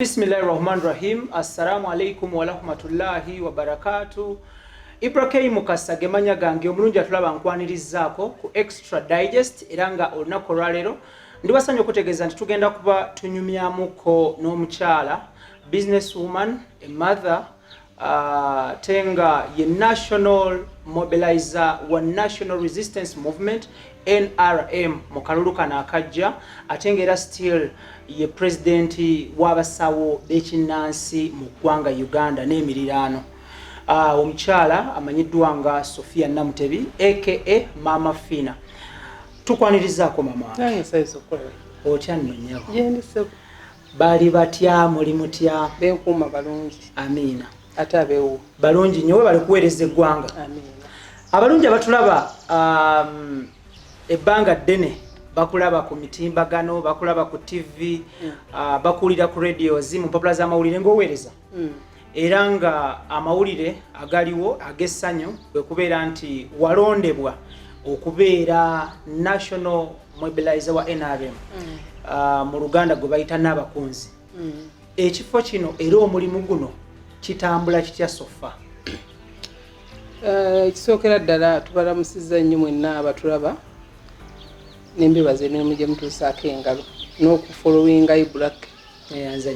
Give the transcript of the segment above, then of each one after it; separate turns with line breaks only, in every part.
Bismillahirrahmanirrahim. Assalamu alaikum wa rahmatullahi wa barakatuh. Ibrahim Mukasa gemanya gange omulungi atulaba nkwanirizaako ku Extra Digest eranga olunaku lwaleero ndibasanye okutegeeza nti tugenda kuba tunyumyamuko n'omukyala businesswoman, a mother, tenga ye national mobilizer wa National Resistance Movement NRM mu kalulu kano akajja ate ng'era still ye presidenti w'abasawo b'ekinnansi mu ggwanga Uganda n'emiriraano. Omukyala amanyiddwa nga Sophia Namutebi aka Mama Fina. Tukwanirizaako mama.
Nange saizo kola.
Otya nno nnyabo.
Yendise.
Bali batya muli mutya?
Beekuuma balungi.
Amiina.
Ate abeewo.
Balungi nnyo bali kuweereza eggwanga.
Amiina. Abalungi
abatulaba ebbanga ddene bakulaba ku mitimbagano, bakulaba ku TV, bakulira ku radio mu mpapula z'amawulire ng'oweereza. Era nga amawulire agaliwo ag'essanyu bwe kubeera nti walondebwa okubeera national mobilizer wa NRM mu Luganda gwe bayita n'abakunzi. Ekifo kino era omulimu guno kitambula kitya sofa?
Ekisookera ddala tubalamusizza nnyo mwenna abatulaba n'embebaza emirimu gye mutuusaako engalo n'okufollowinga ibulak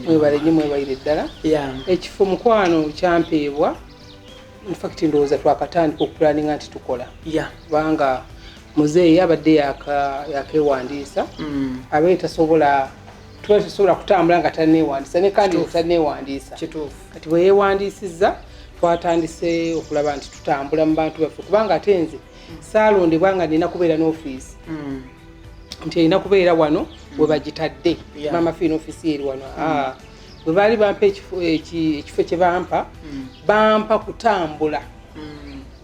mwebale nnyo mwebayire ddala. Ekifo mukwano kyampeebwa infact ndowooza twakatandika okupulaninga nti tukola kubanga muzeeyi abadde yakeewandiisa abeera tasobola kutambula nga tanneewandiisa ne kandi tanneewandiisa kati bwe yeewandiisizza twatandise okulaba nti tutambula mu bantu baffe kubanga ate nze saalondebwa nga nina kubeera n'ofiisi nti erina kubeera wano bwe bagitadde Mama Fina ofiisi eri wano. Bwe baali bampa ekifo kye bampa kutambula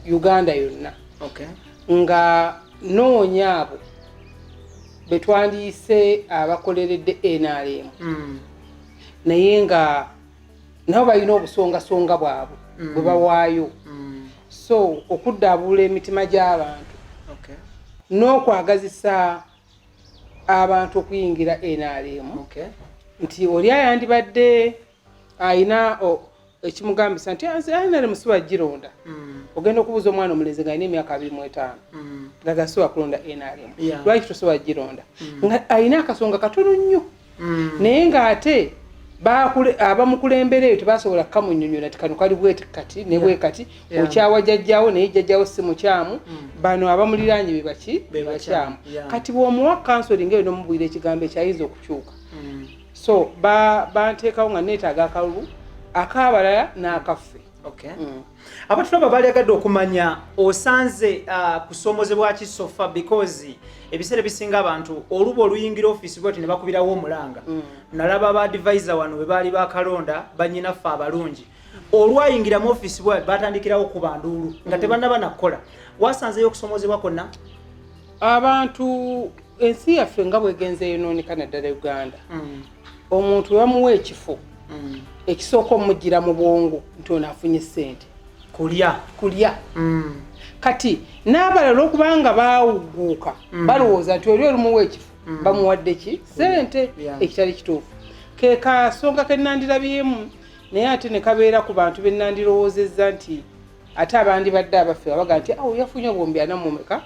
Uganda yonna nga noonya abo betwandiise abakoleredde NRM naye nga nabo balina obusongasonga bwabwe bwe bawaayo, so okuddaabula emitima gy'abantu n'okwagazisa abantu okuyingira NRM nti oli ayandibadde ayina ekimugambisa nti NRM si wagironda. Ogenda okubuuza omwana omulenzi nga alina emyaka 25 nga gasiwa kulonda NRM lwaki tosobola gironda nga alina akasonga katono nnyo naye ng'ate abamukulembera eyo tebasobola kukamunnyonnyola ti kano kali bweti kati ne bwe kati okyawa jjajjawo naye jjajjawo si mukyamu bano abamuliraanye be bakyamu kati bw'omuwa kansolinga eyo n'omubwira ekigambo ekyayinza okukyuka. So banteekawo nga neetaaga akalulu ak'abalala n'akaffe.
Abatulaba balyagadde okumanya osanze kusomozebwa ki sofa because ebiseera bisinga abantu oluba oluyingira ofiisi bwati ne bakubirawo omulanga. Nalaba aba advisor wano bwe baali bakalonda bannyinaffe abalungi olwayingira mu ofiisi bwe batandikirawo ku banduulu nga tebannaba nakola. Wasanzeyo okusomozebwa konna?
Abantu ensi yaffe nga bwegenze yonooneka naddala Uganda, omuntu we bamuwa ekifo ekisooka omujjira mu bwongo nti ono afunye ssente kulya. Kati n'abalala okubanga baawugguuka balowooza nti oli olumuwa ekifo bamuwadde ki ssente ekitali kituufu. Ke kasonga kennandirabyemu naye ate ne kabeera ku bantu bennandirowoozezza nti ate abandibadde abaffe babaga nti awo yafunye obwombi anamumeka.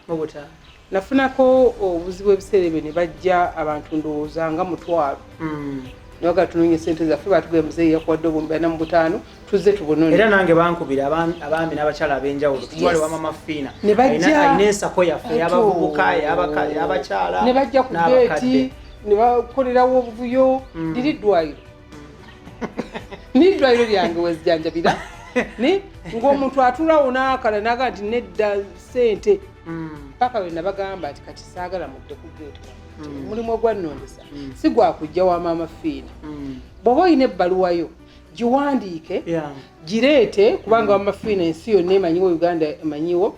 Nafunako obuzibu ebiseera ebyo ne bajja abantu ndowooza nga mutwalo Noga tununye sente zaffe batugwe muzeeyi yakuwadde obwombi 45 tuzze tubonone. Era
nange bankubira abambi n'abakyala ab'enjawulo tutwale wa Mama Fina ayina ensako yaffe y'abavubuka y'abakyala
ne bajja ku geeti ne bakolerawo obuvuyo liri ddwaliro n'eddwaliro lyange wezijjanjabira ng'omuntu atulawo n'akala naga nti nedda ssente paka lwe nabagamba nti kati saagala mudde ku geeti mulimu ogwannondesa si gwakujja wa Mama Fina. Bw'oba olina ebbaluwa yo giwandiike gireete kubanga Mama Fina ensi yonna emanyiwo, Uganda emanyiwo.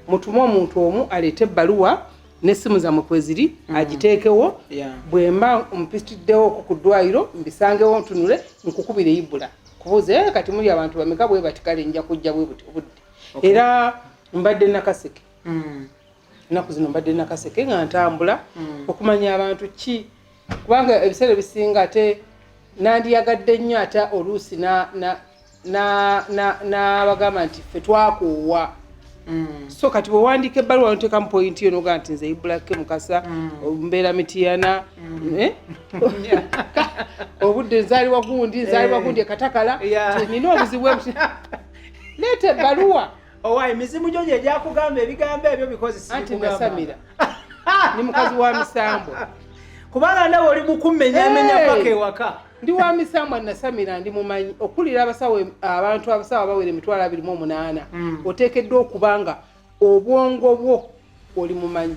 Mutume omuntu omu aleete ebbaluwa n'essimu zammwe kwe ziri agiteekewo. Bwe mba mpisitiddewo ku ddwaliro mbisangewo ntunule nkukubire ibula kubuuze kati muli abantu bameka bwe bati kale nja kujja bwe budde. Era mbadde nakaseke ennaku zino mbadde nakaseke nga ntambula okumanya abantu ki kubanga ebiseera bisinga ate nandiyagadde nnyo ate oluusi n'abagamba nti ffe twakoowa. So kati bw'owandiika ebbaluwa noteekamu pointi yo nogaa nti nze Ibulake Mukasa mbeera Mityana obudde nzaalibwa gundi ekatakala nina obuzibu leeta ebbaluwa.
Owaayi mizimu gyo gye gyakugamba ebigambo ebyo because
anti nasamira ni mukazi wa misambo
kubanga nawe oli mukumenyamenya paka ewaka.
Ndi wa misambo nasamira ndi mumanyi okulira abantu abasawo abawere 28 oteekeddwa okubanga obwongo bwo oli mumanyi.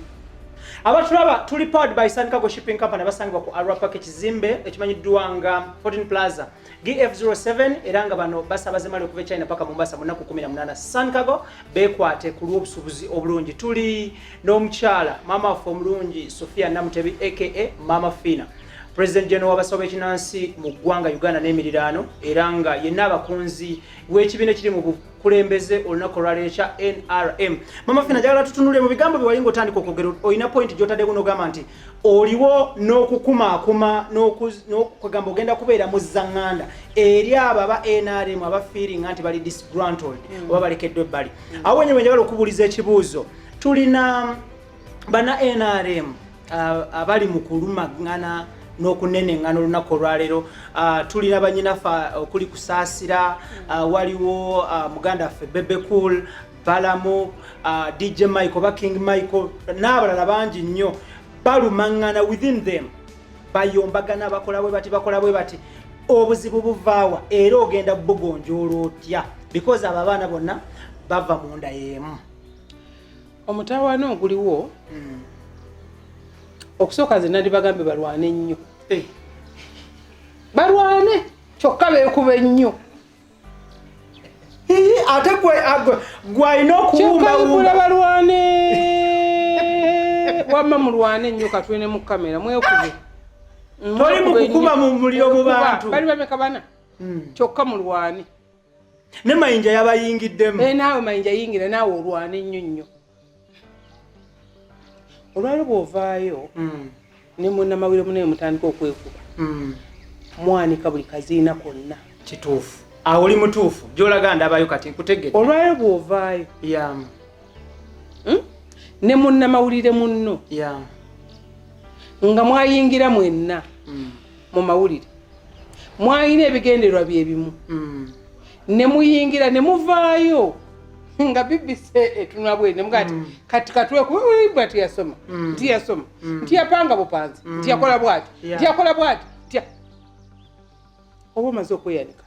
Abatulaba tuli powered by Sankago Shipping Company basangibwa ku Arua Kizimbe ekimanyiddwa nga 14 Plaza GF07 era nga bano basabaze mali okuva China paka Mombasa munaku 18. Sankago bekwate ku lw'obusubuzi obulungi. Tuli n'omukyala mama waffe omulungi Sofia Namutebi aka Mama Fina, President General w'abasawo b'ekinnansi mu ggwanga Uganda n'emiriraano era nga yenna abakunzi w'ekibiina ekiri mu bukulembeze olunaku olwaleero NRM. Mama Fina njagala tutunule mu bigambo bye wali ng'otandika okwogera olina point gy'otaddeko n'ogamba nti oliwo n'okukumaakuma n'okugamba ogenda kubeera mu zzaŋŋanda eri abo aba NRM abafiiringa nti bali disgruntled oba balekeddwa ebbali. Awo wenyewe njagala okubuuliza ekibuuzo. Tulina bana NRM abali mu kulumagana n'okunenengana olunaku olwaleero. Tulina banyinafa okuli Kusaasira, waliwo muganda waffe Bebe Cool, Balamu, DJ Michael oba King Michael n'abalala bangi nnyo balumangana within them bayombagana bakola bwe bati obuzibu buvaawa era ogenda bugonjoola otya because abo abaana bonna bava mu nda y'emu.
Omutawaana oguliwo okusooka nze nandi bagambe balwane nnyo balwane kyokka beekuba ennyo
ate gwalina okuwumbawumba
balwane wamma mulwane ennyo katwine mu kamera mwekube
toli mu kukuba mu muliro mu bantu
bali bameka bana kyokka mulwane
ne mayinja yabayingiddemu
naawe mayinja yingira naawe olwane ennyo nnyo. Olwali bw'ovaayo ne munnamawulire munaye mutandika okwekuba mwanika buli kaziina konna.
Kituufu awo oli mutuufu gy'olaga ndabayo kati nkutegedde.
Olwali bw'ovaayo ne munnamawulire munno nga mwayingira mwenna mu mawulire mwayina ebigendererwa bye bimu ne muyingira ne muvaayo nga BBC etunabwe ne mugati kati katwekuba tiyasoma tiyasoma tiyapanga bupanzi tiyakola bwati tiyakola bwati obo maze okweyanika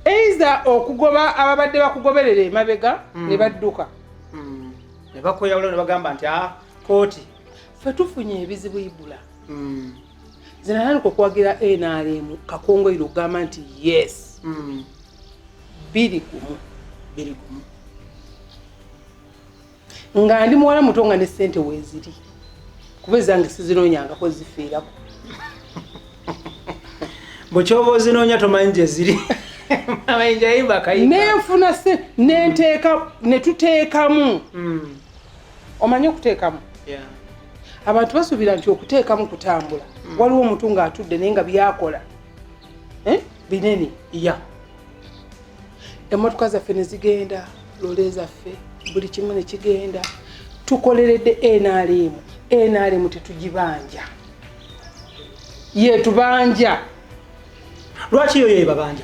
eiza okugoba ababadde bakugoberera emabega ne badduka
ne bakoyawula ne bagamba nti kooti
ffe tufunye ebizibu Ibula zinananiko okwagira NRM Kakongoiro ogamba nti yes 2-1 nga ndi muwala muto nga ne ssente weeziri kuba ezange sizinonyangako zifiirako
bwekyoba ozinoonya tomanyi gye ziri amayinja yimba kayiba
nenfuna nenteeka ne tuteekamu omanyi okuteekamu abantu basuubira nti okuteekamu kutambula waliwo omuntu ng'atudde naye nga byakola binene emmotoka zaffe ne zigenda loole zaffe buli kimu ne kigenda tukoleredde NRM tetugibanja yetubanja.
Lwaki yo yebabanja?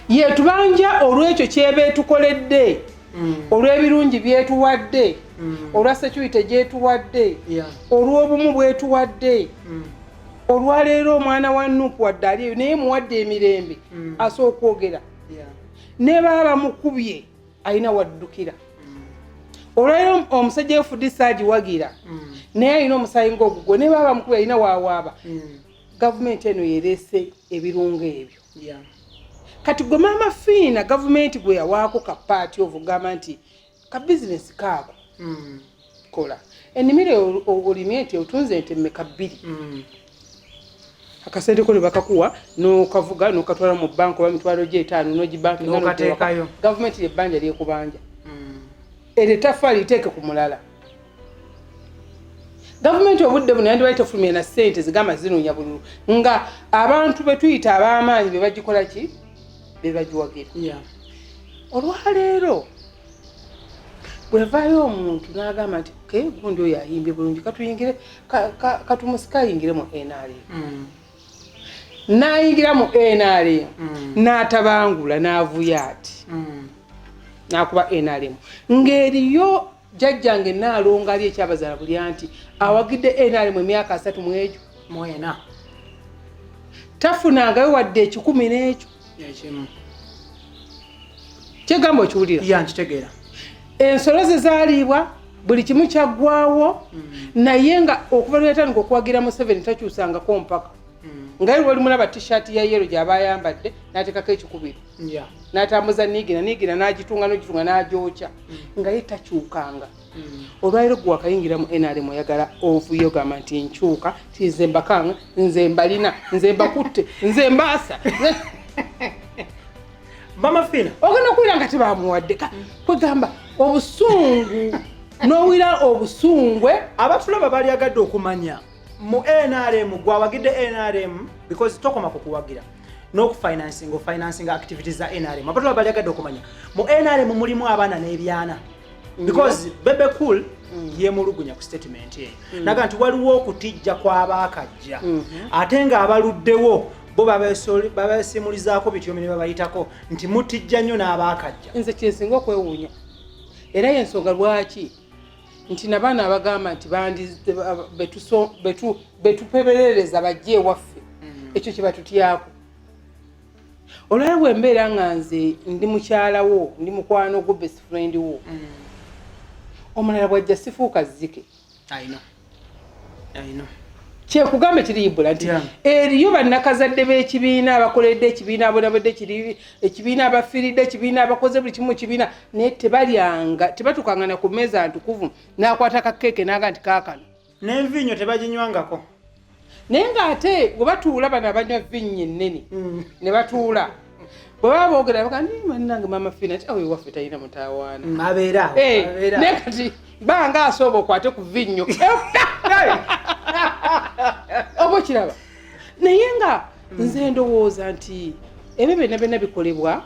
Yetubanja olw'ekyo kyebeetukoledde olw'ebirungi byetuwadde olwa security gyetuwadde olw'obumu bwetuwadde olwaleero omwana wa Nuupu wadde ali naye muwadde emirembe asooka okwogera ne baba mukubye alina waddukira olwaleero omusajja wefudisa agiwagira naye alina omusayi ng'ogugwo ne baba mukubye alina waawaaba gavumenti eno yereese ebirungo ebyo kati gwe Mama Fina gavumenti gwe yawaako ka party ovugamba nti ka business kaako kola ennimiro olimye nti otunze ente mmeka 2 akasente ko ne bakakuwa n'okavuga n'okatwala mu banka oba mitwalo gye 5 n'ogibanka
n'okateekayo
gavumenti y'ebbanja lyekubanja eri ettaffaali liteeke ku mulala Government obudde buno yandi baita fulumye na ssente zigamba zinoonya bululu nga abantu betuyita ab'amaanyi be bagikola ki be bagiwagira olwaleero bwevaayo omuntu n'agamba nti ke gundi oyo ayimbye bulungi katuyingire katumusika ayingire mu NRM n'ayingira mu NRM n'atabangula n'avuya ati n'akuba NRM ng'eriyo jjajjange Naalongo ali ekyabazaala buli anti awagidde NRM emyaka 3 mu egyo
mwena
tafunangayo wadde 10 n'ekyo kyegamba okiwulira
yankitegeera
ensolo ze zaaliibwa buli kimu kyaggwawo naye nga okuva lwetandika okuwagira mu 7 takyusangako mpaka nga yali wali mulaba t-shirt ya yero gy'aba ayambadde n'ateekako ekikubiro n'atambuza niigira n'agitunga n'ogitunga n'agyokya nga ye takyukanga olwaliro gwe wakayingira mu NRM oyagala ovuyo gamba nti nkyuka tinze mbakanga nze mbalina nze mbakutte nze mbaasa
Bamafina
ogenda okuwira nga tebamuwadde kwegamba obusungu n'owira obusungwe
abatulaba bali agadde okumanya mu NRM gwawagidde NRM because tokoma kukuwagira n'okufinancing activities za NRM abatulaba bali agadde okumanya mu NRM mulimu abaana n'ebyana because Bebe Cool yemulugunya ku statement ye naga nti waliwo okutijja kw'abaakajja ate nga abaluddewo bo babasimulizaako bityo ne babayitako nti mutijja nnyo n'abaakajja
nze kyensinga okwewuunya era y'ensonga lwaki nti nabaana abagamba nti betupeberereza bajje ewaffe ekyo kye batutyako olwali bwembeera nga nze ndi mukyalawo ndi mukwano gwo best friend wo omulala bwajja sifuuka zzike kyekugamba kiriyibula nti eriyo bannakazadde b'ekibiina abakoledde ekibiina abonabodde ekibiina abafiiridde ekibiina abakoze buli kimu ekibiina naye tebalyanga tebatukangana ku mmeeza ntukuvu n'akwata kakeeke n'aga nti kaakano
n'envinnyo tebaginywangako
naye ng'ate bwe batuula bano abanywa vinnya ennene ne batuula bwe baba boogera baga nange Mama Fina ti awe waffe talina mutaawaana
abeera
naye kati banga asooba okwate ku vinnyo oba kiraba naye nga nze ndowooza nti ebyo byonna byonna bikolebwa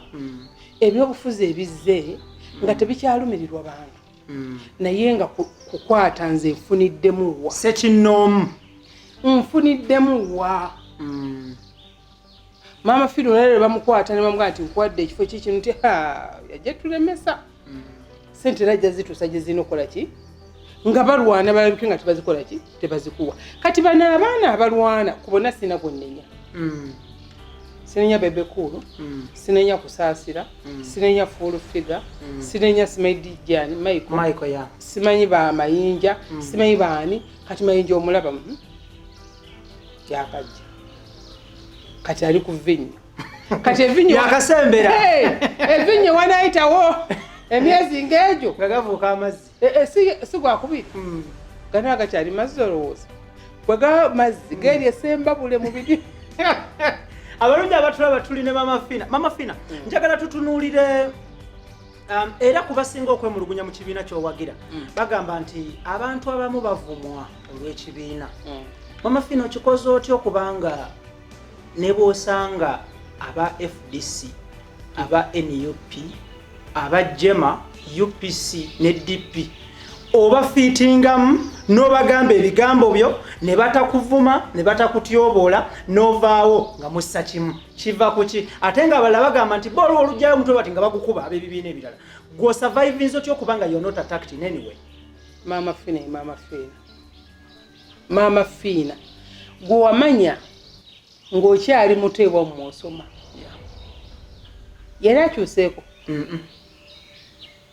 ebyobufuzi ebizze nga tebikyalumirirwa bantu naye nga kukwata nze nfuniddemu wa
sekinoomu
nfuniddemu wa Mama Fina olwaleero bamukwata ne bamugaa nti nkuwadde ekifo kikino nti yajja tulemesa sente rajja zituusa gye zirina okukola ki nga balwana balabike nga tebazikola ki tebazikuwa kati bano abaana abalwana kubona sina gwennenya sinenya Bebe Cool sinenya kusaasira sinenya full figure sinenya Smedi Jani Michael simanyi ba mayinja simanyi baani kati mayinja omulaba yakajja kati ali ku vinnyo kati evinnyo
yakasembera
evinnyo wanaayitawo emyezi ng'egyo
gagavuuka amazzi
si gwakubiri gana gakyali mazzi olowooza bwega mazzi geeri esemba bule mu biri
abalungi abatulaba tuli ne Mama Fina njagala tutunuulire era kubasinga okwemulugunya mu kibiina ky'owagira bagamba nti abantu abamu bavumwa olw'ekibiina Mama Fina okikoze otya okubanga ne bw'osanga aba FDC aba NUP aba Jema UPC ne DP oba fiitingamu n'obagamba ebigambo byo ne batakuvuma ne batakutyoboola n'ovaawo nga mussa kimu kiva ku ki ate nga abalala bagamba nti boolwa olugjayo omutwe bati nga bagukuba ab'ebibiina ebirala gw'osurvivinze otya okubanga you're not attacked in any way
Mama Fina gwe wamanya ng'okyali muteebwa mu osoma yali akyuseeko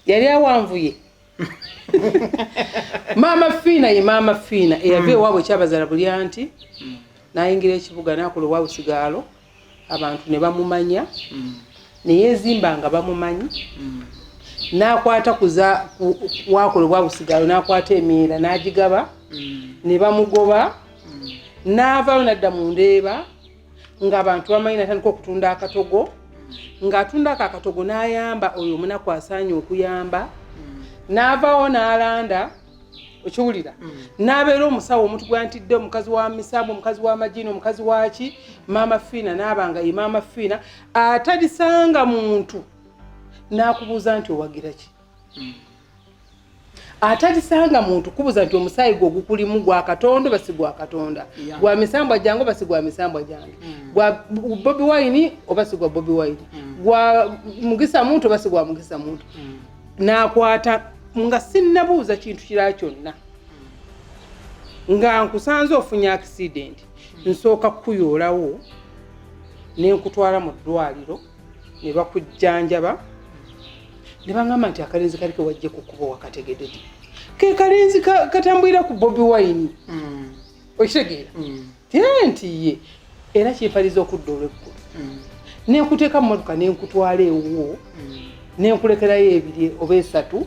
yali awanvuye Mama Fina ye Mama Fina eyava ewaabwe ekyabazaala buli anti n'ayingira ekibuga n'akola owa busigaalo abantu ne bamumanya ne yeezimba nga bamumanyi n'akwata wakola obwa busigaalo n'akwata emiira n'agigaba ne bamugoba n'avaayo n'adda mu Ndeeba ng'abantu bamanyi natandika okutunda akatogo ng'atundako akatogo n'ayamba oyo omunaku asaanye okuyamba n'avaawo n'alanda okiwulira n'abeera omusawo omuntu gwantidde omukazi wa misambo omukazi wa magini omukazi waki maama Fiina n'abanga ye maama Fiina atalisanga muntu n'akubuuza nti owagira ki atalisanga muntu kubuuza nti omusaayi gwe ogukulimu gwa Katonda oba si gwa Katonda gwa misambwa gyange oba si gwa misambwa gyange gwa Bobi Wine oba si gwa Bobi Wine gwa Mugisa muntu oba si gwa Mugisa muntu n'akwata nga sinnabuuza kintu kirala kyonna nga nkusanze ofunye accident nsooka kukuyoolawo ne nkutwala mu ddwaliro ne bakujjanjaba ne bangamba nti akalenzi kaliko wajje kukuba wakategedde ke kalenzi katambulira ku Bobi Wine okitegeera nti ye era kyefaliza okudda olw'eggulu ne nkuteeka mu mmotoka ne nkutwala ewuwo ne nkulekerayo ebiri oba esatu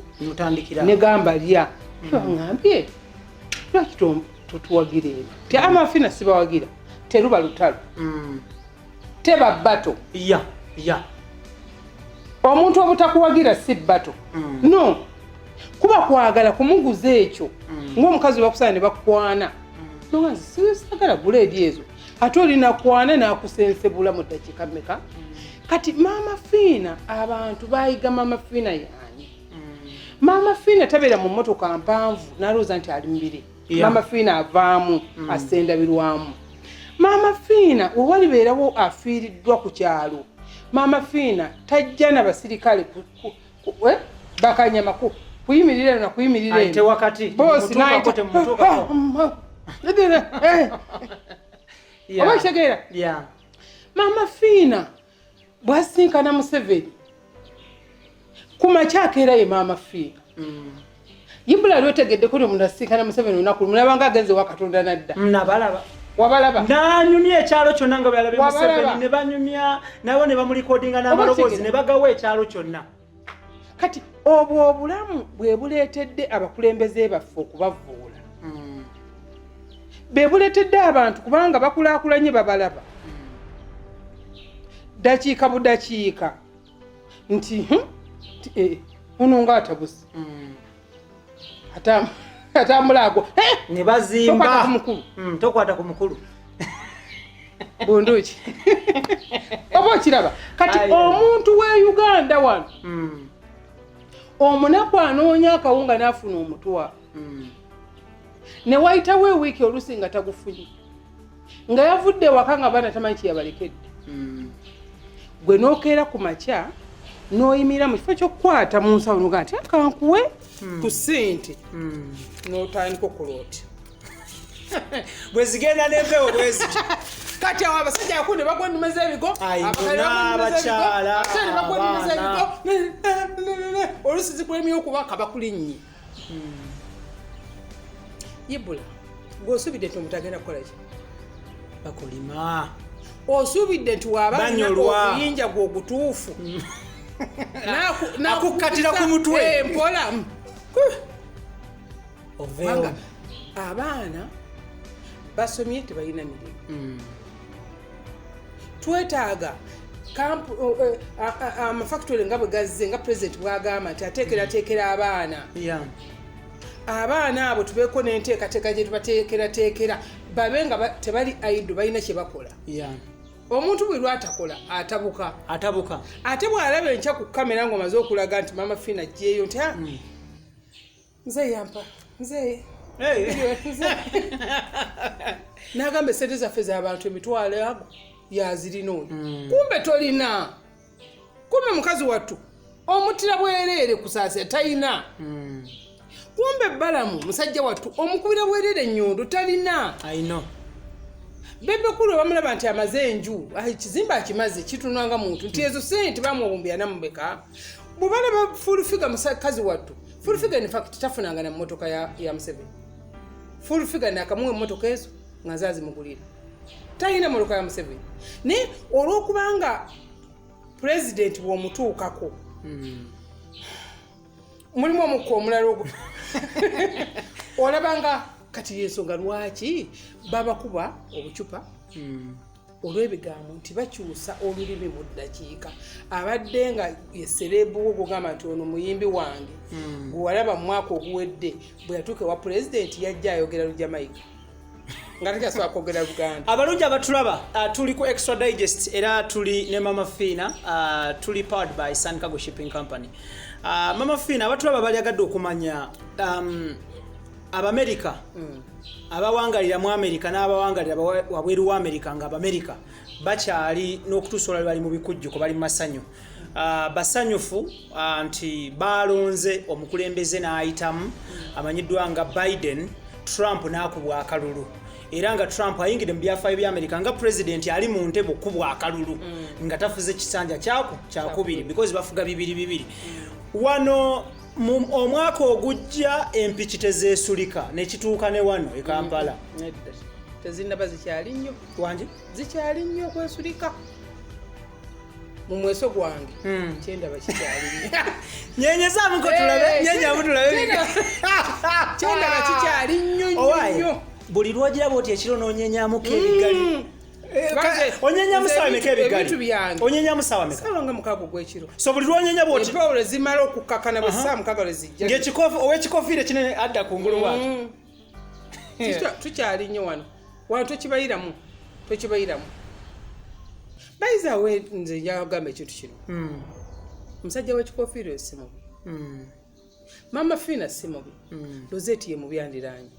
ne gamba lya ngambye lwaki totuwagira ebyo ti amafiina sibawagira teruba lutalo teba bbato omuntu obutakuwagira si bbato no kuba kwagala kumuguza ekyo ng'omukazi bakusana ne bakwana nonganzi sisagala guleedi ezo ate olina kwana n'akusensebula mu ddakiika mmeka kati maama Fiina abantu bayiga maama Fiina yaani maama Fiina tabeera mu mmotoka mpanvu n'alowooza nti ali mbiri maama Fiina avaamu asendabirwamu maama Fiina owalibeerawo afiiriddwa ku kyalo maama Fiina tajja n'abasirikale bakanyama kuyimirira na kuyimirira
ate wakati
bosi naite oba kitegeera maama Fiina bwasinkana Museveni kumakyaka ye maama Fiina yibula lwetegeddeko ne omuntu asinkana Museveni olunaku mulabanga agenze wa Katonda nadda
nabalaba
wabalaba
nanyumya ekyalo kyonna nga balabe Museveni ne banyumya nabo ne bamulikodinga n'amaloboozi ne bagawa ekyalo kyonna
kati obwo obulamu bwe buleetedde abakulembeze baffe okubavuula be buleetedde abantu kubanga bakulaakulanye babalaba dakiika budakiika nti ono nga atabusi atambulaago
ne bazimba tokwata ku mukulu
bunduki oba okiraba kati omuntu we Uganda wano omunaku anoonya akawunga n'afuna omutwa ne wayitawo ewiiki oluusi nga tagufunye nga yavudde waka nga baana tamanyi kyeyabalekedde gwe n'okeera ku makya n'oyimira mu kifo ky'okukwata mu nsawo noga nti akankuwe ku ssente n'otandika okuloota
bwe zigenda n'empewo bwezi
kati awo abasajja akulu ne bagwa ennume z'ebigo
abakyala
oluusi zikulemye okuba kabakulinnyi yibula ng'osuubidde nti omuntu agenda kukola ki
bakulima
osuubidde nti waabakuyinja gwe ogutuufu
nakukkatira ku mutwe
mpola
oveewo
abaana basomye tebalina mirimu twetaaga amafactory nga bwe gazze nga pulezidenti bwagamba nti ateekerateekera abaana abo tubeeko n'enteekateeka gye tubateekerateekera babe nga tebali aido balina kye bakola omuntu bwe lwatakola atabuka ate bw'alaba enkya ku kamera ng'omaze okulaga nti maama Fiina ajjeeyo nti nze yampa nze n'agamba esente zaffe z'abantu emitwalo ago yazirina oyo kumbe tolina kumbe mukazi wattu omutira bwereere kusaasira talina kumbe balamu musajja wattu omukubira bwereere ennyondo talina bebekulu bamulaba nti amaze enju ekizimba akimaze kitunanga muntu nti ezo sente bamuwumbya namubeka bwe balaba full-figure mukazi wattu full-figure in fact tafunanga na mmotoka ya Museveni full-figure nakamuwa emmotoka ezo nga zazimugulira talina mmotoka ya Museveni naye olw'okubanga pulezidenti bw'omutuukako mulimu omukka omulala ogwo olabanga kati yensonga lwaki babakuba obucupa olw'ebigambo nti bakyusa olulimi mu ddakiika abadde nga eserebu okugamba nti ono muyimbi wange gwe walaba mu mwaka oguwedde bwe yatuuka ewa pulezidenti yajja ayogera Lujamaika nga tekyasobola kwogera Luganda.
Abalungi abatulaba tuli ku Extra Digest era tuli ne Mama Fina tuli powered by Sun Cargo Shipping Company. Mama Fina abatulaba bali agadde okumanya Abamerika abawangalira mu Amerika n'abawangalira wabweru wa Amerika nga Abamerika bakyali n'okutuusa bali mu bikujjuko bali masanyu basanyufu nti balonze omukulembeze n'ayitamu amanyiddwa nga Biden. Trump n'akubwa akalulu era nga Trump ayingire mu byafaayo bya Amerika nga president ali mu ntebe okubwa akalulu nga tafuze kisanja kyakubiri because bafuga bibiri wano omwaka ogujja empiki tezeesulika nekituuka ne wano e Kampala
tezinnaba zikyali nnyo
wanje
zikyali nnyo okwesulika mu mweso gwange kyendaba kikyali nnyo
nyenyezaamuko tulabe nyenyamu tulabe
kyendaba kikyali nnyo
buli lwogiraba oti ekiro n'onyenyamuko ebigali onyenyamu sawa emeka ebigali onyenyamu sawa meka
salonga mukago gw'ekiro
so buli lwonyenya bwoti
ebawulo zimala okukkakana bwe saa mukago lwe zijja
owekikofiire kinene adda kungulu waaki
tukyali nnyo wano tokibayiramu bayizawe nze njagamba ekintu kino omusajja w'ekikofiire si mubi Mama Fina si mubi Lozeti ye mubi yandiranye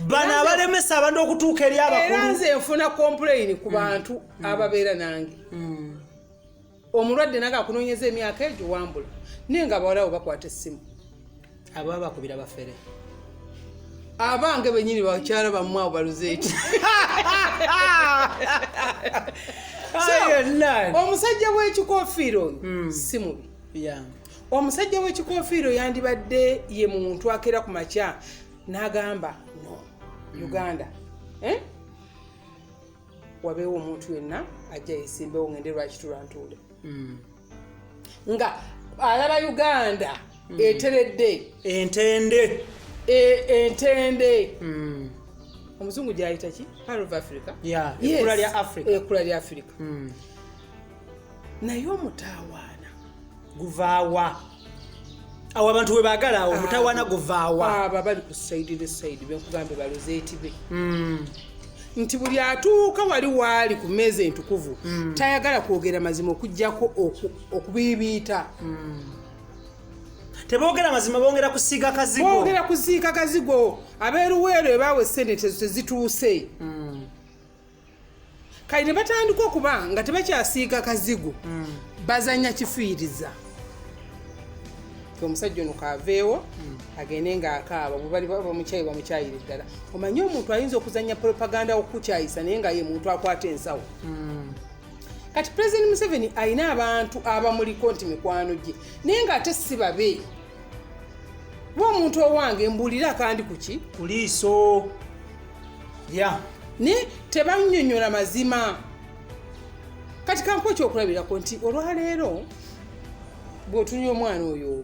bana abalemesa abantu okutuuka eri abakulu
era nze nfuna complain ku bantu ababeera nange omulwadde naga akunoonyeza emyaka egyo wambula naye nga abawalawo bakwata essimu
aba bakubira bafere
abange benyini bakyala bammwe abo baluzeeti omusajja w'ekikofiiro oyo si mubi omusajja w'ekikofiiro yandibadde ye muntu akeera ku makya n'agamba no Uganda wabeewo omuntu yenna ajja yesimbewo ngende lwaki tulantuule nga alaba Uganda eteredde entende omuzungu gyayita ki Pearl of Africa ekula lya Africa naye omutaawaana
guvaawa awo abantu we baagala awo omutaawaana guvaawa
abo bali ku sayidi ne sayidi benkugambe balozeeti be nti buli atuuka wali waali ku mmeeza entukuvu tayagala kwogera mazima okuggyako okubiibiita
teboogera mazima bongera kusiiga kazigo abeeruweero ebaawe essente tezituuse kale ne batandika okuba nga tebakyasiiga kazigo bazanya kifiiriza omusajja ono kaaveewo agende ng'akaaba bwe bali bamukyayi bamukyayire ddala omanye omuntu ayinza okuzanya propaganda okukukyayisa naye nga ye muntu akwata ensawo kati President Museveni alina abantu abamuliko nti mikwano gye naye ng'ate si babe omuntu owange mbuulira kandi kuki kuliiso
ne tebannyonnyola mazima kati kampa ekyokulabirako nti olwaleero bw'otunya omwana oyo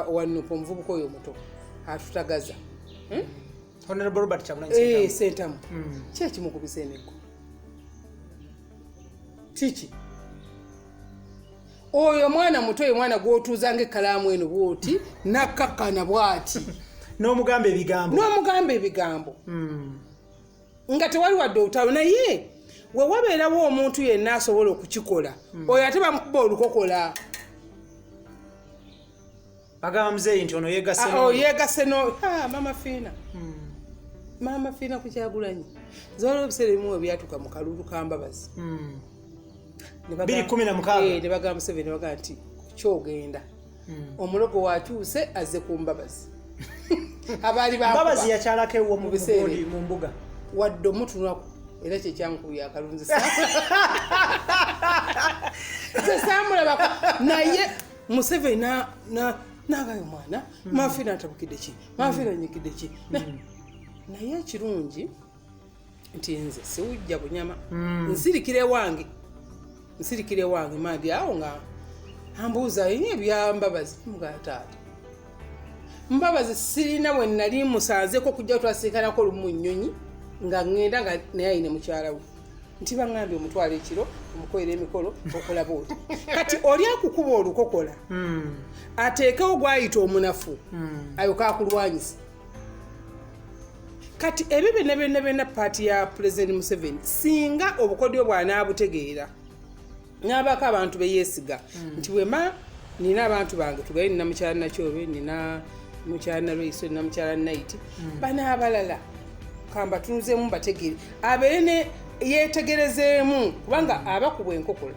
wanupa omuvubuka oyo omuto atutagaza
Honorable Robert Kyagulanyi
Ssentamu kyekimukubisa emiggo kiki oyo mwana muto oyo mwana gw'otuuza ng'ekkalaamu eno bw'oti nakkakkana bw'ati
n'omugamba
ebigambo nga tewali wadde olutalo naye we wabeerawo omuntu yenna asobola okukikola oyo ate bamukuba olukokola
bagamba muzeeyi nti ono
yeegase Mama Fina ku Kyagulanyi zola obuseera ebimu ebyatuuka mu kalulu ka Mbabazi
2016
ne bagamba Museveni ne bagamba nti kyogenda omulogo wakyuse azze ku Mbabazi abaali
Mbabazi yakyalako ewo mu mbuga
wadde omutunako era kyekyankubya akalunzi sesamulabako naye Museveni nagayo mwana Mama Fina atabukidde ki Mama Fina anyigidde ki naye ekirungi nti nze siwujja bunyama nsirikire wange mandi awo nga ambuuza yinye ebya Mbabazi mugataata Mbabazi sirina bwe nali musanzeko kujja twasiikanako lumu nnyonyi nga ngenda nga naye ayine mukyala we nti baŋŋambye omutwala ekiro omukolera emikolo okulaba oti kati oli akukuba olukokola ateekewo gwayita omunafu ayoka akulwanyisa kati ebyo byonna paati ya President Museveni singa obukodyo bwanaabutegeera n'abaako abantu beyeesiga nti bwema nina abantu bange tugaye nina mukyala Nakyobe nina mukyala Nalweiso nina mukyala Naiti banaabalala kamba tunuzeemu mbategeere abeere ne yeetegerezeemu kubanga abakubwa enkokola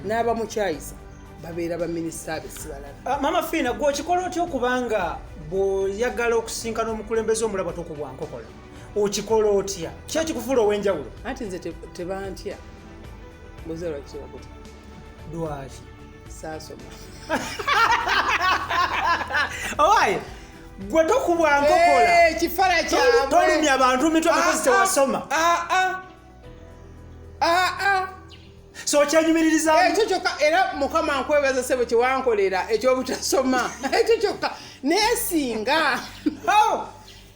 n'abamukyayisa babeera baminisita abesibalala.
Mama Fiina gwe okikola otya okubanga bw'oyagala okusinkana omukulembeze omulaba tokubwa nkokola okikola otya ki ekikufuula ow'enjawulo?
Anti nze tebantya mbuze lwaki wakuti
lwaki
saasoma
owaye gwe tokubwa nkokola
kifala kyabwe
tolumya abantu mitwe because tewasoma so kyenyumiririza
ekyo kyokka era mukama nkwebaza sebo kyewankolera ekyobutasoma ekyo kyokka nesinga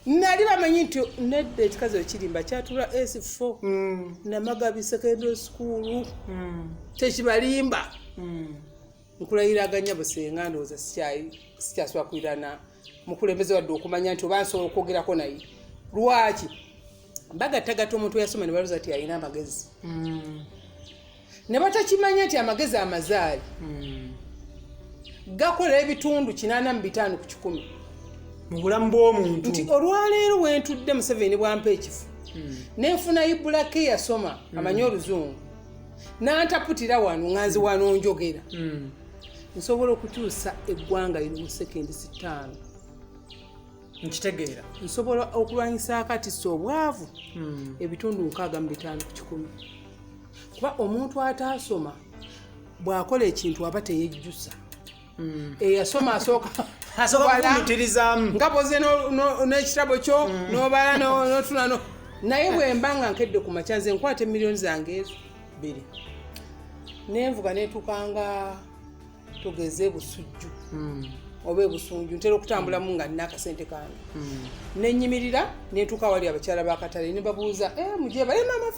nali bamanyi nti nedda ekikazi ekirimba kyatula S4 Namagabi secondary school tekibalimba nkulayiraganya busenga ndowooza sikyaswakwirana mukulembeze wadde okumanya nti oba nsobola okwogerako naye lwaki bagattagatta omuntu yasoma ne balooza nti alina amagezi ne batakimanya nti amagezi amazaali gakola ebitundu 85 ku 100
mu bulamu bw'omuntu
nti olwaleero wentudde Museveni bwampa ekifu nenfuna Ibulake yasoma amanyi oluzungu n'antaputira wano nganzi wano njogera nsobola okukyusa eggwanga lino mu sekendi 5
nkitegeera
nsobola okulwanyisa akatiisa obwavu ebitundu 65 ku 100 kuba omuntu ataasoma bw'akola ekintu aba teyejjusa eyasoma asooka
kumutirizaamu
nga boze n'ekitabo kyo n'obala n'otuna naye bwemba nga nkedde ku makya nze nkwata emiliyoni zange ezo 2 nenvuga neetukanga tugeze busujju oba ebusunju ntera okutambulamu nga nina akasente kange nenyimirira neetuka wali abakyala bakatale ne babuuza mujeba Mama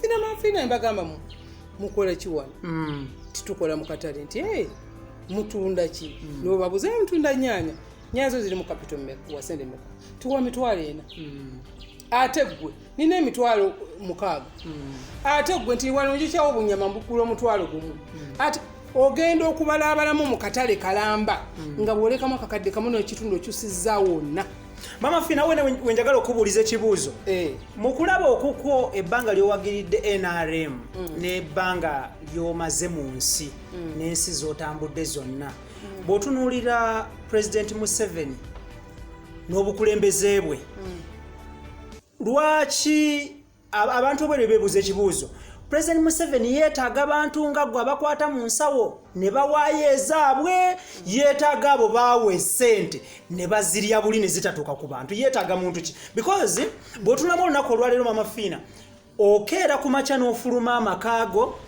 Fiina mbagamba mukola kiwano titukola mu katale nti mutunda ki no babuuza mutunda nyanya zo ziri mu capital wasende meka tuwa mitwalo ena ate gwe nina emitwalo 6 ate gwe nti wano njikyawo bunyama mbukula omutwalo gumu ate ogenda okubalabalamu mu katale kalamba nga bwolekamu akakadde kamu n'ekitundu okyusizza wonna.
Mama Fiina wenjagala okubuuliza ekibuuzo mu kulaba okukwo ebbanga ly'owagiridde NRM n'ebbanga ly'omaze mu nsi n'ensi z'otambudde zonna bw'otunuulira President Museveni n'obukulembeze bwe lwaki abantu obwere beebuuza ekibuuzo President Museveni yeetaaga abantu nga gwe abakwata mu nsawo ne bawaayo ezaabwe yeetaaga abo baawe ssente ne bazirya buli ne zitatuuka ku bantu yeetaaga muntu ki because bw'otunamu olunaku olwaleero Mama Fiina okeera ku makya n'ofuluma amakaago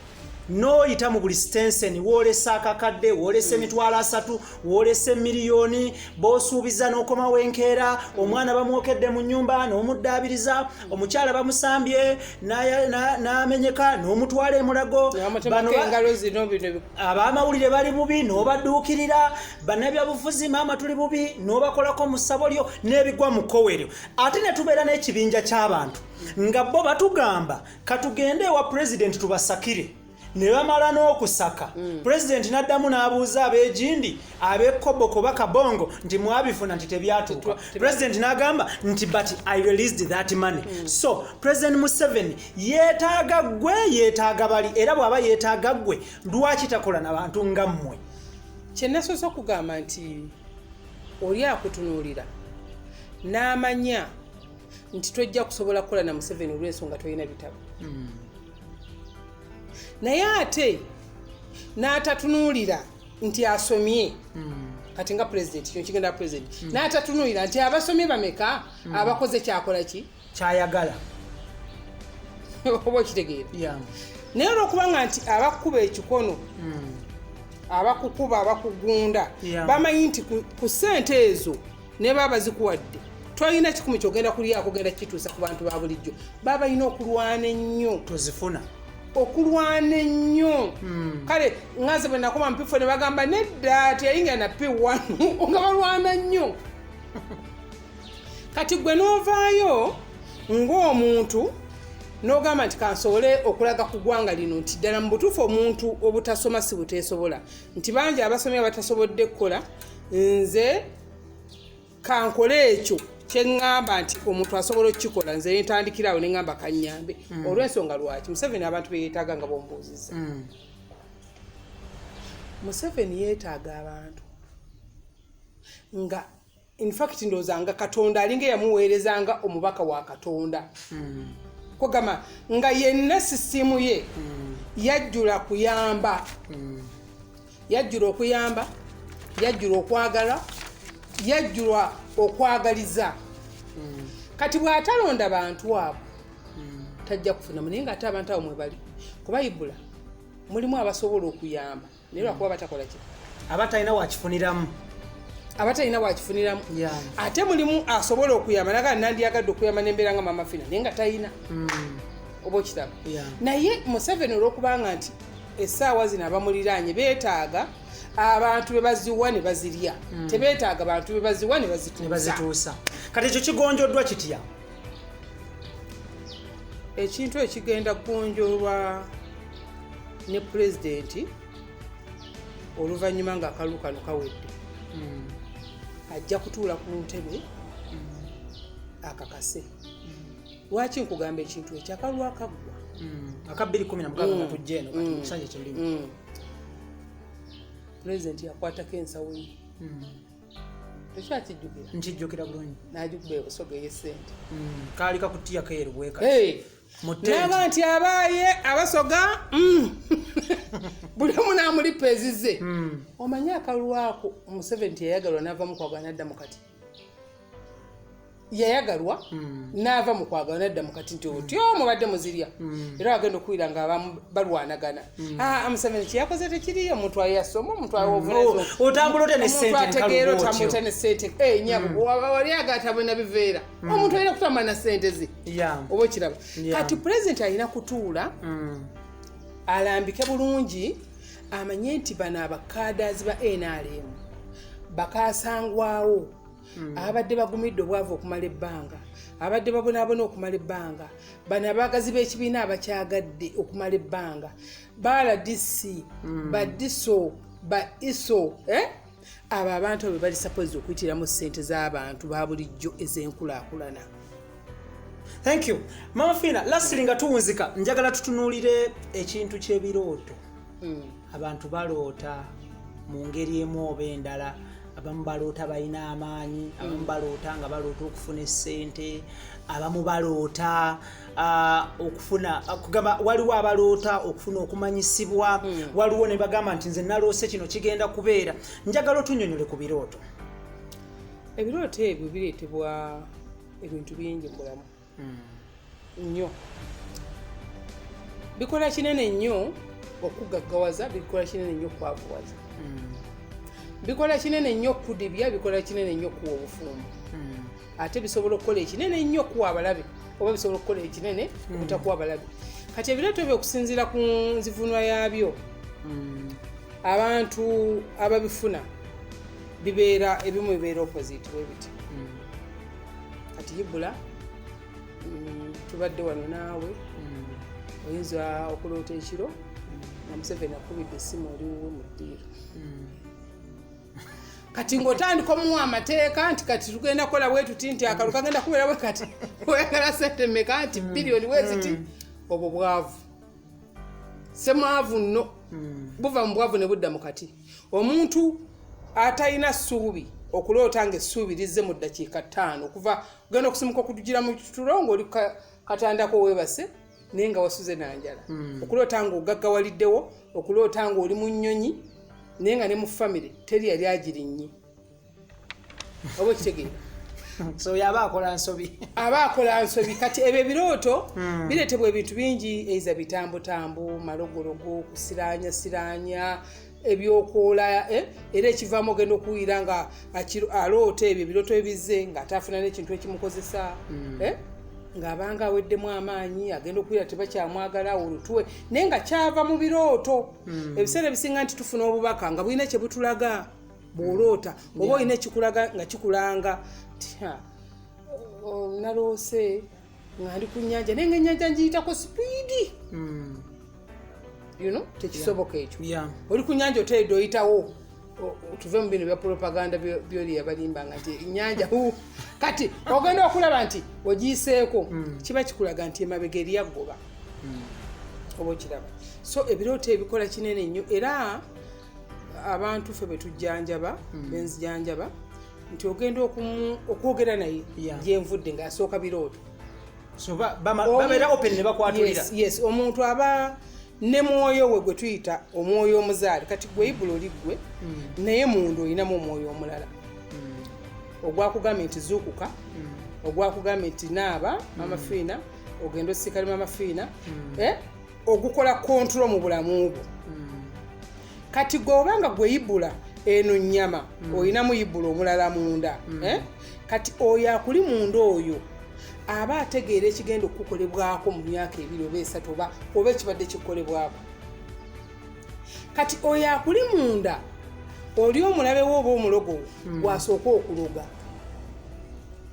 n'oyita mu buli sitenseni woolesa akakadde woolesa emitwalo 3 woolesa miliyoni b'osuubiza n'okomawo enkeera omwana bamwokedde mu nnyumba n'omuddaabiriza omukyala bamusambye n'amenyeka n'omutwala emulago ab'amawulire bali bubi n'obadduukirira bannabyabufuzi maama tuli bubi n'obakolako mu ssabo lyo n'ebigwa mu kkowe eryo ate ne tubeera n'ekibinja ky'abantu nga bo batugamba katugende ewa pulezidenti tubasakire ne bamala n'okusaka President n'addamu n'abuuza abeegindi ab'Koboko bakabongo nti mwabifuna nti tebyatuuka President n'agamba nti but I released that money so President Museveni yeetaaga gwe yeetaaga bali era bw'aba yeetaaga gwe lwaki takola n'abantu nga mmwe
kye nasoose okugamba nti oli akutunuulira n'amanya nti tojja kusobola kukola na Museveni olw'ensonga tolina bitabo naye ate n'atatunuulira nti asomye kati nga president kyo kigenda president n'atatunuulira nti abasomye bameka abakoze kyakola ki
kyayagala
oba okitegeera naye olw'okubanga nti abakuba ekikono abakukuba abakugunda bamanyi nti ku ssente ezo ne baba bazikuwadde twalina kikumi kyogenda kulyako ogenda kituusa ku bantu ba bulijjo baba ina okulwana ennyo
tuzifuna
okulwana ennyo kale ngaze bwe nakoma mpifo ne bagamba nedda teyayingira na P1 nga balwana nnyo kati gwe n'ovaayo ng'omuntu n'ogamba nti kansobole okulaga ku ggwanga lino nti ddala mu butuufu omuntu obutasoma si buteesobola nti bangi abasomye abatasobodde kukola nze kankole ekyo kyeŋŋamba nti omuntu asobola okukikola nze ntandikirawo ne ŋŋamba kannyambe olw'ensonga lwaki Museveni abantu beyeetaaga nga bombuuzizza Museveni yeetaaga abantu nga infact ndowooza nga Katonda alinga eyamuweerezanga omubaka wa Katonda kugamba nga yenna sisimu ye yajjula kuyamba yajjula okuyamba yajjula okwagala yajjula okwagaliza kati bw'atalonda bantu abo tajja kufunamu naye ng'ate abantu abo mwe bali ku Bayibula mulimu abasobola okuyamba naye lwakuba batakola ki
abatalina wakifuniramu
ate mulimu asobola okuyamba naga nandiyagadde okuyamba nembeera nga Mama Fina naye nga talina oba okitaba naye Museveni olw'okubanga nti essaawa zino abamuliraanye beetaaga abantu be baziwa ne bazirya tebeetaaga abantu be baziwa ne bazituusa
kati ekyo kigonjoddwa kitya
ekintu ekigenda kugonjolwa ne pulezidenti oluvannyuma ng'akalulu kano kawedde ajja kutuula ku ntebe akakase lwaki nkugamba ekintu ekyo akalulu akaggwa
aka 2016 nga tujja eno kati musanje kyolimu
pulezidenti yakwatako ensawo ye tekyakijjukira
nkijjukira bulungi
n'agikuba ebusoga ey'essente
kaali kakutiya keeru bweka
naba nti abaaye abasoga buli omu n'amulipa ezize omanye akalulu ako Museveni teyayagalwa n'ava mu kwagala n'adda mu kati yayagalwa n'ava mu kwagala n'adda mu kati nti otyo mubadde muzirya era wagenda okuwira nga abamu balwanagana Museveni kyeyakoze tekiriyo omuntu ayasoma omuntu
otambula ote
ategeera otambula ne ssente nyabo wali agatabwe na biveera omuntu alina kutambula na ssente ze oba okiraba kati pulezidenti alina kutuula alambike bulungi amanye nti bano abakaadazi ba NRM bakasangwawo abadde bagumidde obwavu okumala ebbanga abadde babonaabona okumala ebbanga bano abagazi b'ekibiina abakyagadde okumala ebbanga baladisi badiso baiso abo abantu abo bali suppose okuyitiramu ssente z'abantu ba bulijjo ez'enkulaakulana.
Thank you. Mama Fina, lastly nga tuwunzika njagala tutunuulire ekintu ky'ebirooto. Abantu baloota mu ngeri emu oba endala. Abamu baloota balina amaanyi, abamu baloota nga baloota okufuna essente, abamu baloota okufuna kugamba waliwo abaloota okufuna okumanyisibwa, waliwo ne bagamba nti nze naloose kino kigenda kubeera. Njagala otunnyonnyole ku birooto.
Ebirooto ebyo bireetebwa ebintu bingi mu bulamu. Nnyo bikola kinene nnyo okugaggawaza, bikola kinene nnyo okwavuwaza, bikola kinene nnyo okudibya, bikola kinene nnyo okuwa obufumbo, ate bisobola okukola ekinene nnyo okuwa abalabe oba bisobola okukola ekinene obutakuwa abalabe. Kati ebirooto ebyo okusinziira ku nzivunwa yaabyo abantu ababifuna bibeera ebimu bibeera opposite bwe biti. Kati Ibula tubadde wano naawe oyinza okuloota ekiro na Museveni akubidde essimu oliwo mu ddiiro kati ng'otandika omuwa amateeka nti kati tugenda kukola bwe tuti nti akalu kagenda kubeera bwe kati oyagala ssente mmeka nti biliyoni bweziti. Obwo bwavu, semwavu nno, buva mu bwavu ne budda mu kati. Omuntu atalina ssuubi okuloota ng'essuubi lizze mu ddakiika 5 okuva ogenda okusimuka okutugira mu kitulo ng'oli katandako weebase naye nga wasuze nanjala, okuloota ng'ogaggawaliddewo, okuloota ng'oli mu nnyonyi naye nga ne mu famire teri yali agirinnye oba okitegeera.
So yaba akola nsobi.
Aba akola nsobi. Kati ebyo ebirooto bireetebwa ebintu bingi, eiza bitambutambu, malogologo, kusiraanya ebyokoola era ekivaamu ogenda okuwira nga aloota ebyo ebiroto ebize ng'ataafuna n'ekintu ekimukozesa ng'abanga aweddemu amaanyi agenda okuwira tebakyamwagala olutwe naye nga kyava mu birooto ebiseera ebisinga nti tufuna obubaka nga bulina kye butulaga bw'oloota oba olina ekikulaga nga kikulanga naloose nga ndi ku nnyanja naye nga ennyanja ngiyitako sipiidi tekisoboka ekyo oli ku nnyanja oteredde oyitawo tuve mu bino bya propaganda byoli yabalimba nga nti ennyanja kati ogenda okulaba nti ogiyiseeko kiba kikulaga nti emabega eri yaggoba oba okiraba so ebirooto ebikola kinene nnyo era abantu ffe betujjanjaba benzijanjaba nti ogenda okwogera naye gyenvudde ng'asooka birooto
babeera open ne bakwatulira
yes omuntu aba ne mwoyo we gwe tuyita omwoyo omuzaale kati gwe ibula oli gwe naye munda olinamu omwoyo omulala ogwakugambye nti zuukuka ogwakugambye nti naaba mamafiina ogenda osikale mamafiina ogukola kontrol mu bulamu bwo kati gwe obanga gwe ibula eno nnyama olinamu ibula omulala munda kati oyo akuli munda oyo aba ategeera ekigenda okukolebwako mu myaka 2 oba 3 oba ekibadde kikolebwako kati oyo akuli munda oli omulabe wo oba omulogo gwasooka okuloga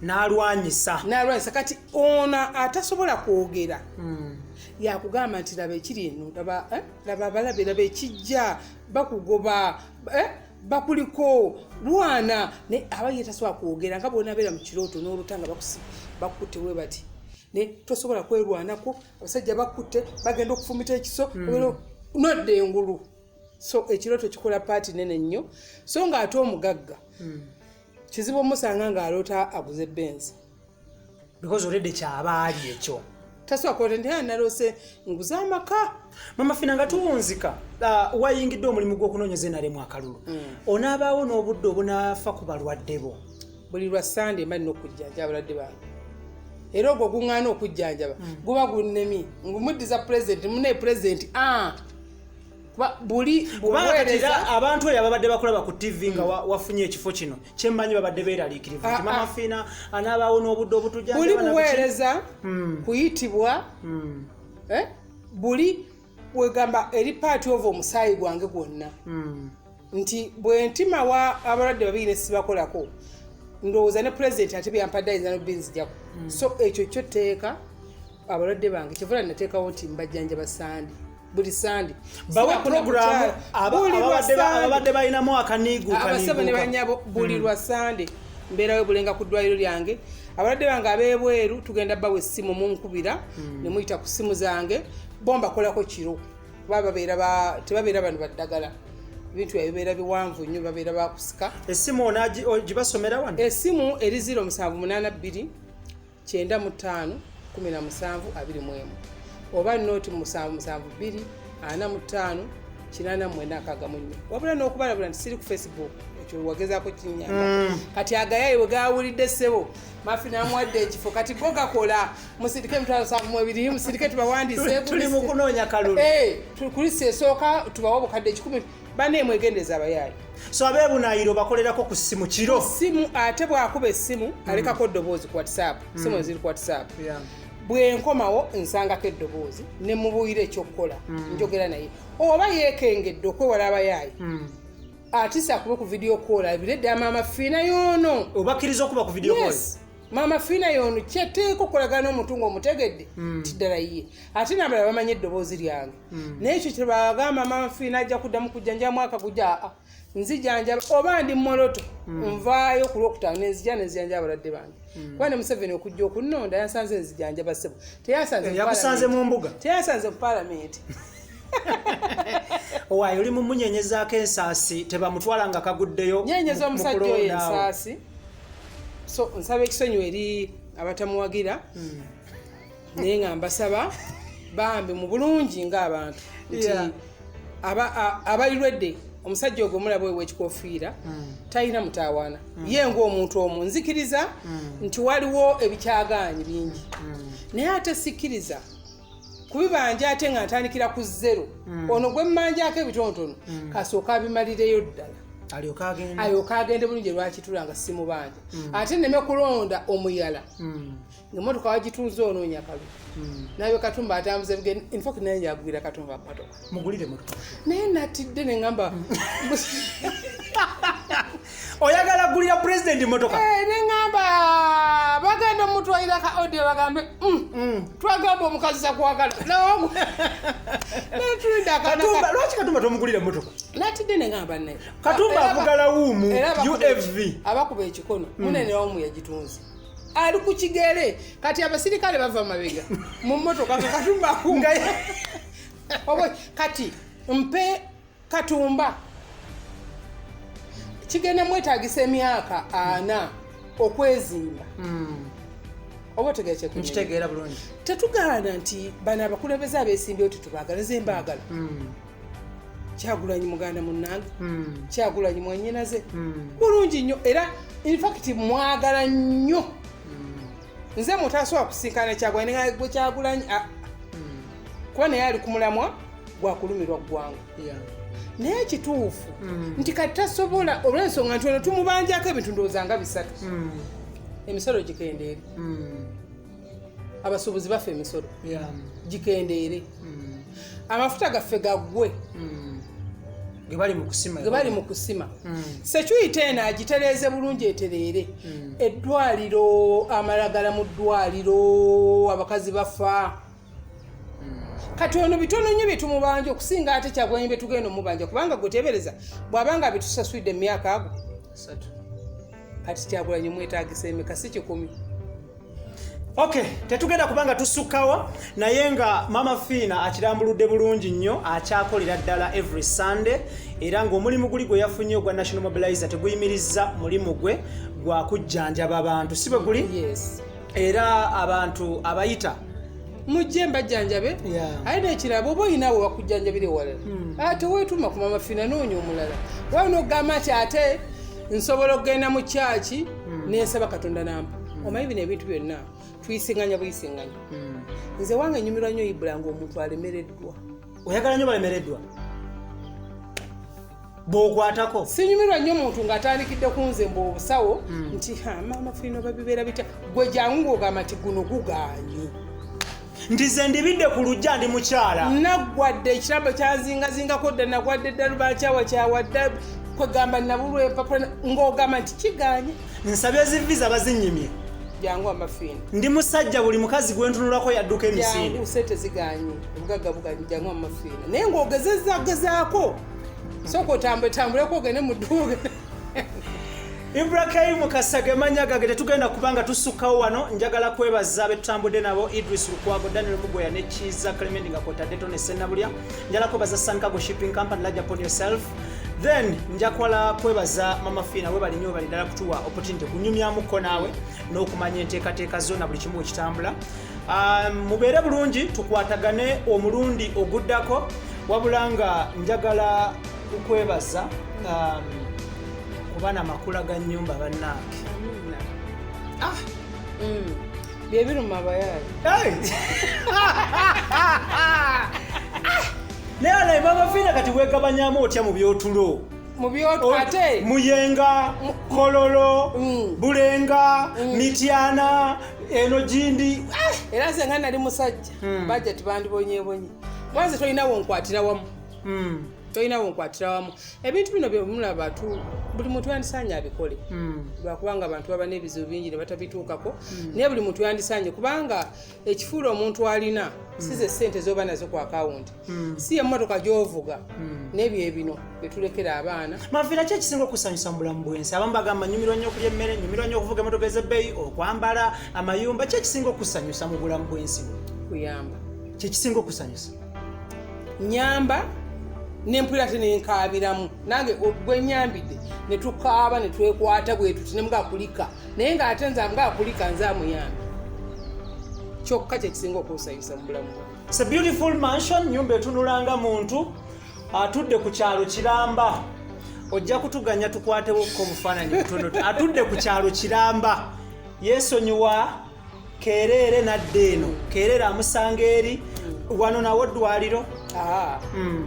n'alwanyisa
kati ona atasobola kwogera yakugamba nti laba ekiri eno laba abalabe laba ekijja bakugoba bakuliko lwana ne aba yetasobola kwogera nga bonabeera mu kirooto n'olutanga bakutte we bati ne tosobola kwerwanako abasajja bakutte bagenda okufumita ekiso nodde engulu so ekirooto kikola paati nene nnyo so ng'ate omugagga kizibu omusanga ng'aloota aguze benzi
because already kyabaali ekyo
tasobola kwota nti naloose nguza amaka
mama fina nga tuwunzika wayingidde omulimu gw'okunoonyeza enalemu akalulu onaabaawo n'obudde obunaafa ku balwadde bo
buli lwa sande mba nina okujjanjaba abalwadde bange era ogwo guŋŋaana okujjanjaba guba gunnemi ngumuddiza pulezidenti munaye pulezidenti buli
buweereza abantu eyo ababadde bakulaba ku TV nga wafunye ekifo kino kyemmanyi babadde beeraliikirivu nti mama fina anaabaawo n'obudde obutujjanjaba
buli buweereza kuyitibwa buli wegamba eri paati ova omusaayi gwange gwonna nti bwe ntimawa abalwadde babiri ne sibakolako ndowooza ne pulezidenti ate byampaddayiza nobinzijako so ekyo kyo teeka abalwadde bange kyevula nateekawo nti mbajjanjaba sande buli sande
bawa programu ababadde balinamu akaniigu
abasaba ne banyabo buli lwa sande mbeerawo bulenga ku ddwaliro lyange abalwadde bange ab'ebweru tugenda bawa essimu munkubira ne muyita ku ssimu zange bomba kolako kiro tebabeera bano baddagala ebintu ebibeera biwanvu nnyo babeera bakusika
essimu ogibasomera wano
essimu eri 0782 95 17 21 oba noti 772 45 894 wabula n'okubalabula nti siri ku Facebook ekyo wagezaako kinyamba kati agayayi we gaawulidde ssebo mafi n'amuwadde ekifo kati go gakola musirike 772 musirike tubawandiise
tuli mu kunoonya kalulu
kulisi esooka tubawa obukadde 10 bane mwegendeza abayayi
so abeebunaayiro bakolerako ku ssimu kiro
ssimu ate bw'akuba essimu alekako eddoboozi ku WhatsApp ssimu eziri ku WhatsApp bwe nkomawo nsangako eddoboozi ne mubuulira ekyokukola njogera naye oba yeekengedde okwewala abayaayi atisa akube ku video call abiredde amaama fiina yoono
obakkiriza okuba ku video call
maama fiina yoono kyeteeka okolagana n'omuntu ng'omutegedde tiddala ye ate n'abalala bamanyi eddoboozi lyange naye ekyo kyebagamba maama fiina ajja kuddamu kujjanjaba mwaka gujja nzijanjaba oba ndi moloto nvaayo ku lwokutaano nenzijanjaba abalwadde bange kuba ne Museveni okujja okunnonda yansanze nzijanjaba ssebo
yakusanze mu mbuga
teyansanze mu paalamenti
owaayo oli mumunyenyezaako ensaasi tebamutwala nga kaguddeyo
nyenyeza omusajja oyo ensaasi so nsaba ekisonyiwo eri abatamuwagira naye nga mbasaba bambi mu bulungi ng'abantu nti abalirwedde omusajja ogwo mulaba w'ekikofiira talina mutaawaana ye ng'omuntu omwo nzikiriza nti waliwo ebikyagaanyi bingi naye ate sikkiriza kubibanja ate nga ntandikira ku 0 ono gwe mmanjako ebitontono kasooka abimalireyo ddala alyoka agende bulungi lwaki tulanga simubanja ate neme kulonda omuyala ng'emmotoka wagitunze onoonya kalu naye Katumba atambuza bigenda infact naye njagulira Katumba mmotoka
mugulire motoka
naye natidde ne ngamba
oyagala gulira president motoka
ne ngamba bagenda mutwalira ka audio bagambe twagamba omukazi sakwagala Katumba
lwaki Katumba tomugulira motoka
natidde ne ngamba naye
Katumba avugala wuumu UFV
abakuba ekikono munene wamu yagitunze ali ku kigere kati abasirikale bava mabega mu motoka Katumba akunga kati mpe Katumba kigenda mwetagisa emyaka 4 okwezimba oba tegeke
kitegeera bulungi
tetugana nti bana abakulembeze abeesimbyewo tetubagalaze embagala Kyagulanyi muganda munnange Kyagulanyi mwennyinaze bulungi nnyo era infact mwagala nnyo nze mutasobola kusinkana Kyagulanyi gwe Kyagulanyi kuba naye ali ku mulamwa gwakulumirwa ggwanga naye kituufu nti kati tasobola olw'ensonga nti ono tumubanjako ebintu ndowooza nga 3 emisolo gikendeere abasuubuzi bafe emisolo gikendeere amafuta gaffe gaggwe
ge bali mu kusima
Sekyuyita eno agitereeze bulungi etereere eddwaliro amalagala mu ddwaliro abakazi bafa kati ono bitono nnyo byetumubanja okusinga ate Kyagulanyi bye tugenda omubanja kubanga gwe tebereza bw'abanga bitusasudde emyaka ago
3
kati Kyagulanyi mwetagisa emeka si 10
Okay, tetugenda kubanga tusukkawa naye nga Mama Fiina akirambuludde bulungi nnyo akyakolera ddala every Sunday era ng'omulimu guli gwe yafunye ogwa National Mobilizer teguyimirizza mulimu gwe gwa kujjanjaba abantu si bwe guli era abantu abayita
mujje mbajjanjabe aye n'ekirabo oba oyinawo wakujjanjabire walala ate weetuma ku Mama Fiina noonya omulala wano ogamba nti ate nsobola okugenda mu kyaki n'ensaba Katonda nampa omanyi bino ebintu byonna tuyisinganya buyisinganya nze wange nyumirwa nnyo Ibula ng'omuntu alemereddwa
oyagala nnyo balemereddwa bw'okwatako
sinyumirwa nnyo omuntu ng'atandikidde ku nze mbu obusawo nti Mama Fiina babibeera bitya gwe jangu ng'ogamba nti guno guganye
nti ze ndibidde ku lujja ndi mukyala
naggwadde ekirabo kyanzingazingako dda nagwadde ddala bakyawadda kwegamba nabulwa empapula ng'ogamba nti kiganye
nsabye ziviza bazinyimye
jangu Mama Fiina
ndi musajja buli mukazi gwentunulako yadduka emisinde
jangu sente ziganye obugagga buganye jangu Mama Fiina naye ng'ogezezaako sooka otambuleko ogende mu dduuka
Ibrahim Kasage manyaga gete tugenda kubanga tusukkawo wano njagala kwebaza betutambudde nabo Idris Lukwago Daniel Mugoya ne Chiza Clement Ngakota Deto ne Senabulya njala kwebaza Sankago Shipping Company Large Upon Yourself then njakwala kwebaza Mama Fiina we bali nnyo bali ddala kutuwa opportunity kunyumyamuko naawe n'okumanya enteekateeka zonna buli kimu ekitambula mubeere bulungi tukwatagane omulundi oguddako wabula nga njagala kukwebaza kubana makula ga nnyumba bannange
bye biruma abayaayi
naye Mama Fiina kati weegabanyamu otya mu byotulo
ate
Muyenga Kololo Bulenga Mityana eno Gindi
era nze nga nali musajja bajja tibandibonyebonye mwanze tolinawo nkwatira wamu ebintu bino byemulaba buli muntu yandisaanye abikole lwakubanga abantu baba n'ebizibu bingi ne batabituukako naye buli muntu yandisaanye kubanga ekifuula omuntu alina si ze ssente z'oba nazo ku akawunti si emmotoka gy'ovuga n'ebyo ebino byetulekera abaana
Mama Fiina ki ekisinga okusanyusa mu bulamu bwensi abamu bagamba nyumirwa nnyo okulya emmere nyumirwa nnyo okuvuga emmotoka ez'ebbeeyi okwambala amayumba ki ekisinga okusanyusa mu bulamu bwensi
kuyamba
kyekisinga okusanyusa
nyamba nempulira ate nenkaabiramu nange gwenyambidde ne tukaaba ne twekwata bwe tuti ne mugakulika naye ng'ate nze mugakulika nze amuyambi kyokka kyekisinga okusanyusa mu bulamu
It's a beautiful mansion nyumba etunulanga muntu atudde ku kyalo Kiramba ojja kutuganya tukwatewokko obufaananyi butono atudde ku kyalo Kiramba yeesonyiwa Kerere nadde eno Kerere amusanga eri wano nawo ddwaliro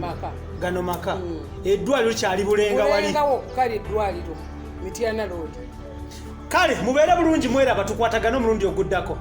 maka
gano maka eddwaliro kyali Bulenga wali
kale eddwaliro Mityana Road.
Kale mubeere bulungi mweraba tukwatagana omulundi oguddako.